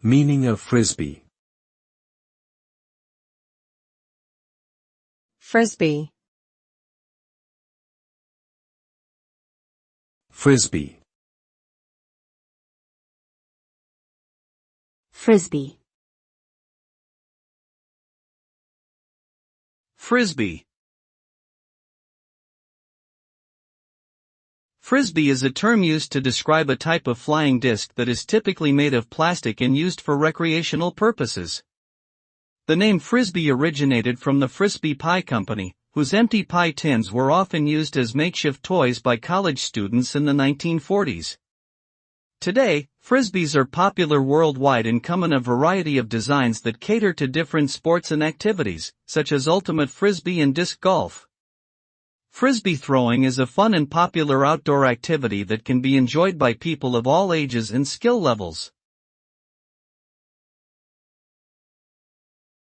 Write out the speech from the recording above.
Meaning of Frisbee. Frisbee. Frisbee. Frisbee. Frisbee. Frisbee is a term used to describe a type of flying disc that is typically made of plastic and used for recreational purposes. The name Frisbee originated from the Frisbee Pie Company, whose empty pie tins were often used as makeshift toys by college students in the 1940s. Today, Frisbees are popular worldwide and come in a variety of designs that cater to different sports and activities, such as ultimate Frisbee and disc golf. Frisbee throwing is a fun and popular outdoor activity that can be enjoyed by people of all ages and skill levels.